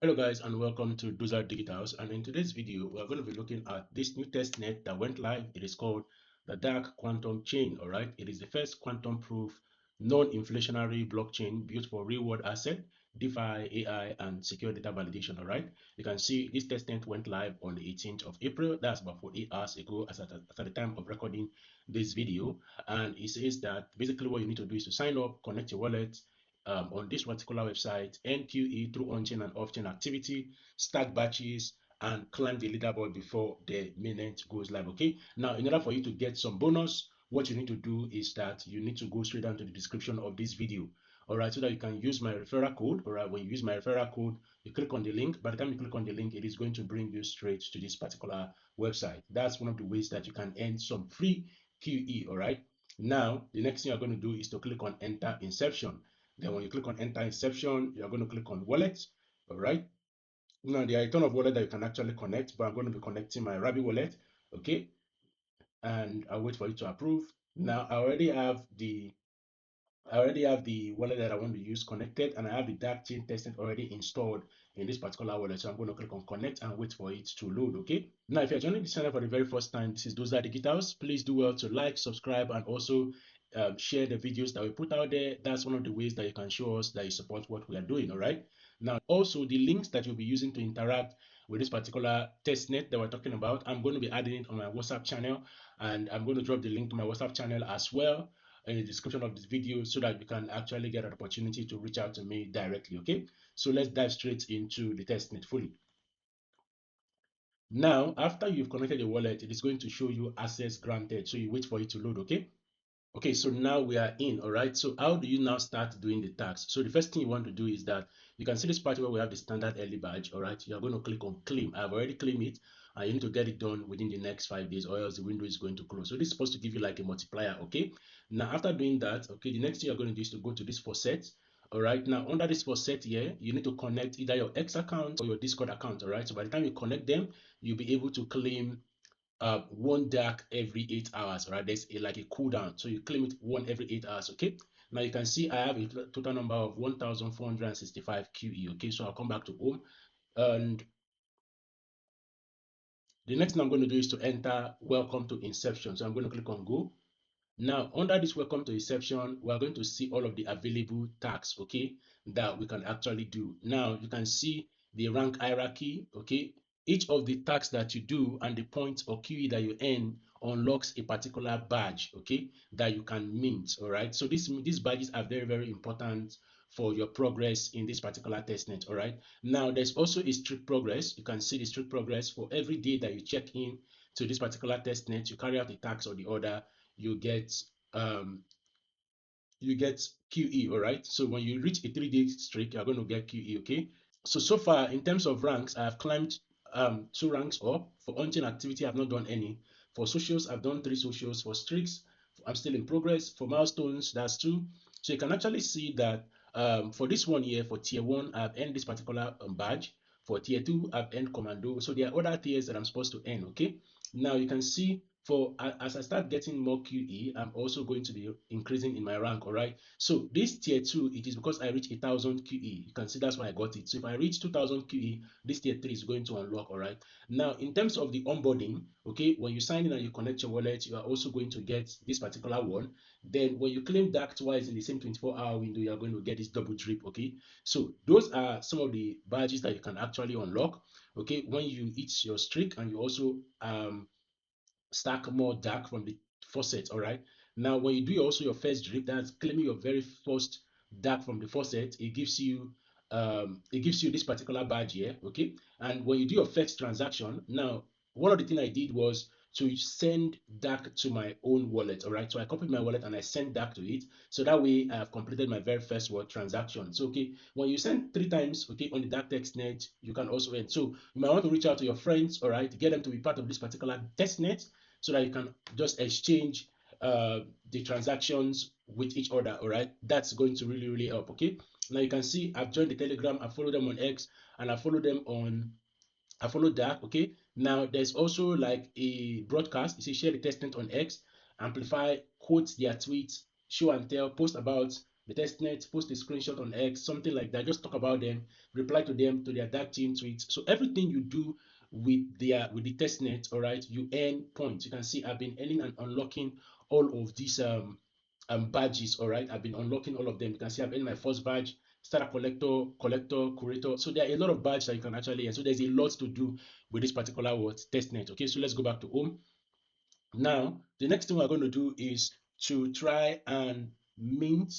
Hello guys and welcome to DACC Digitals, and in today's video we are going to be looking at this new testnet that went live. It is called the DAC quantum chain. All right, it is the first quantum proof non-inflationary blockchain built for real world asset, DeFi, AI and secure data validation. All right, you can see this testnet went live on the 18th of April. That's about 48 hours ago as at the time of recording this video. And it says that basically what you need to do is to sign up, connect your wallet on this particular website, NQE through on-chain and off-chain activity, start batches, and climb the leaderboard before the mainnet goes live. Okay. Now, in order for you to get some bonus, what you need to do is that you need to go straight down to the description of this video. All right, so that you can use my referral code. All right, when you use my referral code, you click on the link. By the time you click on the link, it is going to bring you straight to this particular website. That's one of the ways that you can earn some free QE. All right. Now, the next thing you're going to do is to click on enter inception. Then when you click on enter inception, you're going to click on wallet. All right. Now there are a ton of wallet that you can actually connect, but I'm going to be connecting my Rabby wallet. Okay. And I'll wait for you to approve. Now I already have the wallet that I want to use connected, and I have the DAC chain testnet already installed in this particular wallet. So I'm going to click on connect and wait for it to load. Okay. Now, if you're joining the channel for the very first time, this is DACC Digitals. Please do well to like, subscribe, and also share the videos that we put out there. That's one of the ways that you can show us that you support what we are doing. All right. Now, also the links that you'll be using to interact with this particular testnet that we're talking about, I'm going to be adding it on my WhatsApp channel, and I'm going to drop the link to my WhatsApp channel as well in the description of this video so that you can actually get an opportunity to reach out to me directly. Okay, so let's dive straight into the testnet fully. Now, after you've connected your wallet, it is going to show you access granted, so you wait for it to load. Okay, so now we are in. All right, so how do you now start doing the tax? So the first thing you want to do is that you can see this part where we have the standard early badge. All right, you're going to click on claim. I've already claimed it, and you need to get it done within the next 5 days, or else the window is going to close. So this is supposed to give you like a multiplier. Okay, now after doing that, okay, the next thing you're going to do is to go to this faucet. All right, now under this faucet here, you need to connect either your X account or your Discord account. All right, so by the time you connect them, you'll be able to claim one DAC every 8 hours. Right, there's like a cooldown, so you claim it one every 8 hours. Okay, now you can see I have a total number of 1465 QE. Okay, so I'll come back to home, and the next thing I'm going to do is to enter welcome to inception. So I'm going to click on go. Now, under this welcome to inception, we are going to see all of the available tags, okay, that we can actually do. Now, you can see the rank hierarchy, okay. Each of the tags that you do and the points or QE that you earn unlocks a particular badge, okay, that you can mint, all right. So these badges are very, very important for your progress in this particular testnet, all right. Now, there's also a strict progress. You can see the strict progress for every day that you check in to this particular testnet, you carry out the task or the order, you get um you get QE. All right, so when you reach a 3-day streak, you're going to get QE. Okay, so far in terms of ranks, I have climbed 2 ranks up. For on-chain activity, I've not done any. For socials, I've done 3 socials. For streaks, I'm still in progress. For milestones, that's 2. So you can actually see that for this one here, for tier 1, I've earned this particular badge. For tier 2, I've earned commando. So there are other tiers that I'm supposed to earn. Okay, now you can see for as I start getting more QE, I'm also going to be increasing in my rank. All right, so this tier 2, it is because I reach 1000 QE. You can see that's why I got it. So if I reach 2000 QE, this tier 3 is going to unlock. All right, now in terms of the onboarding, okay, when you sign in and you connect your wallet, you are also going to get this particular one. Then when you claim DAC twice in the same 24-hour window, you are going to get this double drip. Okay, so those are some of the badges that you can actually unlock, okay, when you hit your streak and you also stack more DAC from the faucet. All right, now when you do also your first drip, that's claiming your very first DAC from the faucet, it gives you this particular badge here. Okay, and when you do your first transaction, now one of the things I did was to send DAC to my own wallet. All right, so I copied my wallet and I sent DAC to it, so that way I have completed my very first transaction. So okay, when you send 3 times, okay, on the DAC testnet, you can also earn. So you might want to reach out to your friends, all right, get them to be part of this particular testnet, so that you can just exchange the transactions with each other. All right, that's going to really, really help. Okay, now you can see I've joined the Telegram, I follow them on X, and I follow them on I follow that. Okay, now there's also like a broadcast. You see, share the testnet on X, amplify, quote their tweets, show and tell, post about the testnet, post a screenshot on X, something like that. Just talk about them, reply to them, to their DAC team tweets. So everything you do with the testnet, all right, you earn points. You can see I've been earning and unlocking all of these badges. All right, I've been unlocking all of them. You can see I've earned my first badge, starter collector, curator. So there are a lot of badges that you can actually earn. So there's a lot to do with this particular testnet. Okay, so let's go back to home. Now the next thing we're going to do is to try and mint.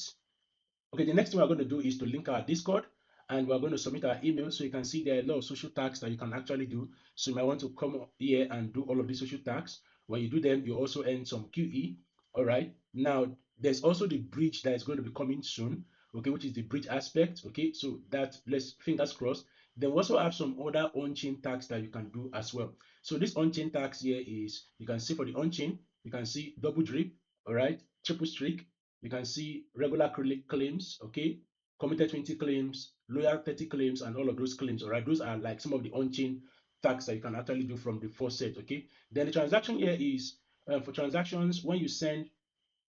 Okay, the next thing we're going to do is to link our Discord, and we're going to submit our email. So you can see there are a lot of social tags that you can actually do. So you might want to come here and do all of these social tags. When you do them, you also earn some QE. All right. Now there's also the bridge that is going to be coming soon. Okay, which is the bridge aspect. Okay, so that, let's fingers crossed. Then we also have some other on-chain tags that you can do as well. So this on-chain tags here is, you can see for the on-chain, you can see double drip, all right, triple streak, you can see regular claims, okay, committed 20 claims, loyal 30 claims, and all of those claims. All right, those are like some of the on-chain tags that you can actually do from the first set. Okay, then the transaction here is for transactions. When you send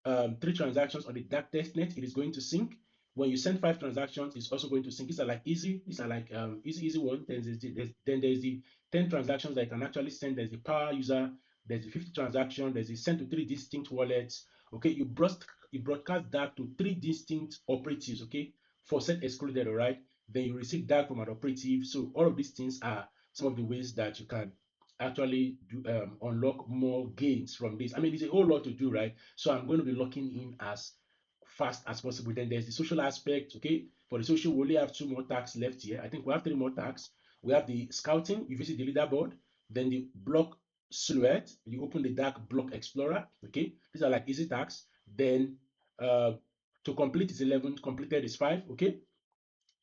3 transactions on the DAC testnet, it is going to sync. When you send 5 transactions, it's also going to sync. These are like easy. These are like easy one. Then there's the 10 transactions that you can actually send. There's the power user. There's the 50 transaction. There's the send to 3 distinct wallets. Okay, you broadcast that to 3 distinct operatives. Okay, for set excluded. All right. Then you receive that from an operative. So all of these things are some of the ways that you can actually do unlock more gains from this. I mean, it's a whole lot to do, right? So I'm going to be locking in as fast as possible. Then there's the social aspect. Okay, for the social, we only have 2 more tags left here. I think we have 3 more tags. We have the scouting. You visit the leaderboard. Then the block silhouette. You open the DAC block explorer. Okay, these are like easy tags. Then to complete is 11. Completed is 5. Okay,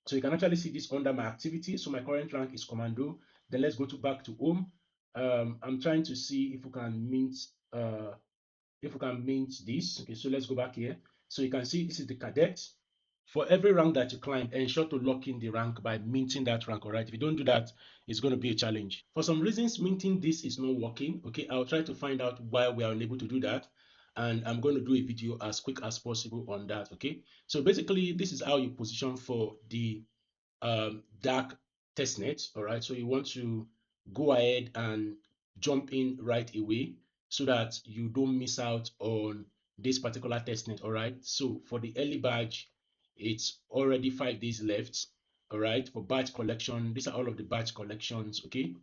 so you can actually see this under my activity. So my current rank is commando. Then let's go back to home. I'm trying to see if we can mint this. Okay, so let's go back here. So you can see this is the cadet. For every rank that you climb, ensure to lock in the rank by minting that rank. All right, if you don't do that, it's going to be a challenge. For some reasons, minting this is not working. Okay, I'll try to find out why we are unable to do that, and I'm going to do a video as quick as possible on that. Okay, so basically this is how you position for the DAC testnet. All right, so you want to go ahead and jump in right away so that you don't miss out on this particular testnet. All right, so for the early badge, it's already 5 days left. All right, for badge collection, these are all of the badge collections. Okay,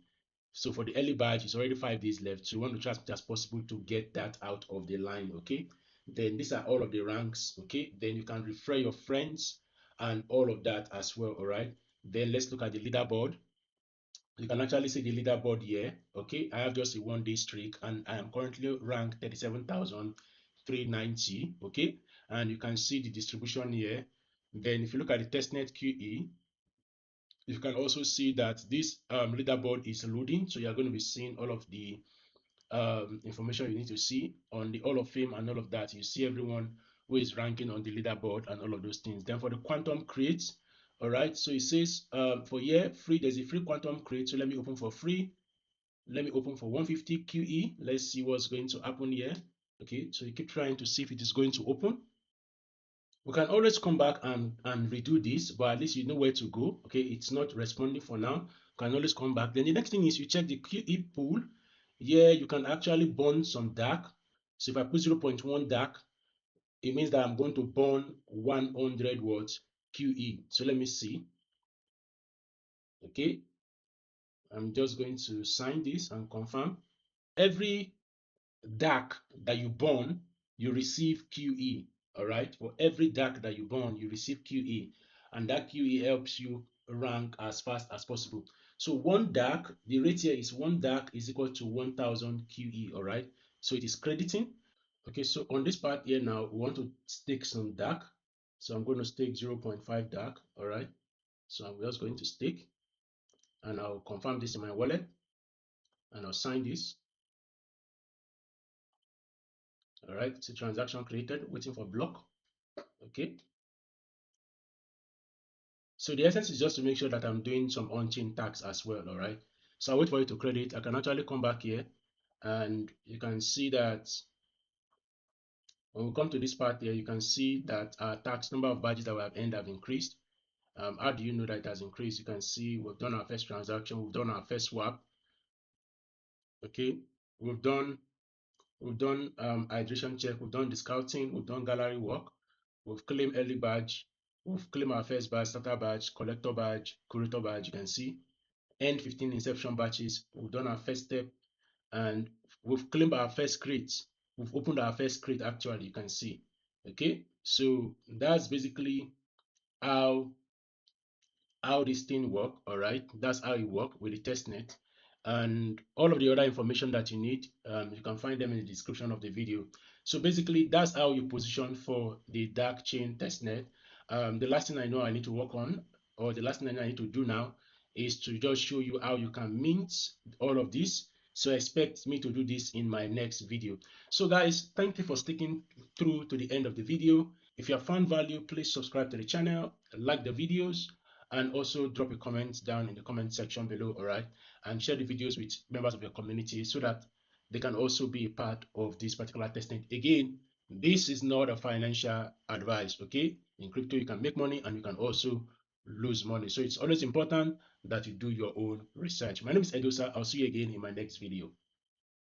so for the early badge, it's already 5 days left. So you want to try as much as possible to get that out of the line. Okay, then these are all of the ranks. Okay, then you can refer your friends and all of that as well. All right, then let's look at the leaderboard. You can actually see the leaderboard here. Okay, I have just a 1-day streak and I am currently ranked 37,390. Okay, and you can see the distribution here. Then if you look at the testnet QE, you can also see that this leaderboard is loading. So you're going to be seeing all of the information you need to see on the Hall of Fame and all of that. You see everyone who is ranking on the leaderboard and all of those things. Then for the quantum creates, all right, so it says for year free, there's a free quantum create. So let me open for free. Let me open for 150 QE. Let's see what's going to happen here. Okay, so you keep trying to see if it is going to open. We can always come back and redo this, but at least you know where to go. Okay, it's not responding for now. You can always come back. Then the next thing is you check the QE pool. Here you can actually burn some DAC. So if I put 0.1 DAC, it means that I'm going to burn 100 watts QE. So let me see. Okay, I'm just going to sign this and confirm. Every DAC that you burn, you receive QE. All right, for every DAC that you burn, you receive QE, and that QE helps you rank as fast as possible. So 1 DAC, the rate here is 1 DAC is equal to 1000 QE. All right, so it is crediting. Okay, so on this part here now, we want to stake some DAC. So I'm going to stake 0.5 DAC. All right, so I'm just going to stake, and I'll confirm this in my wallet, and I'll sign this. All right, it's a transaction created, waiting for block. Okay, so the essence is just to make sure that I'm doing some on-chain tax as well. All right, so I'll wait for it to credit. I can actually come back here and you can see that When we come to this part here, you can see that our tax number of badges that we have earned have increased. How do you know that it has increased? You can see we've done our first transaction, we've done our first swap. Okay, we've done hydration check, we've done the scouting, we've done gallery work, we've claimed early badge, we've claimed our first badge, starter badge, collector badge, curator badge. You can see, and 15 inception batches. We've done our first step, and we've claimed our first crate. We've opened our first crate actually. You can see. Okay, so that's basically how this thing work. All right, that's how it work with the testnet, and all of the other information that you need, you can find them in the description of the video. So basically that's how you position for the dark chain testnet. The last thing I know I need to work on, or the last thing I need to do now, is to just show you how you can mint all of this. So expect me to do this in my next video. So guys, thank you for sticking through to the end of the video. If you have found value, please subscribe to the channel, like the videos, and also drop a comment down in the comment section below. All right, and share the videos with members of your community so that they can also be a part of this particular testnet. Again, this is not a financial advice. Okay, in crypto you can make money and you can also lose money, so it's always important that you do your own research. My name is Edosa. I'll see you again in my next video.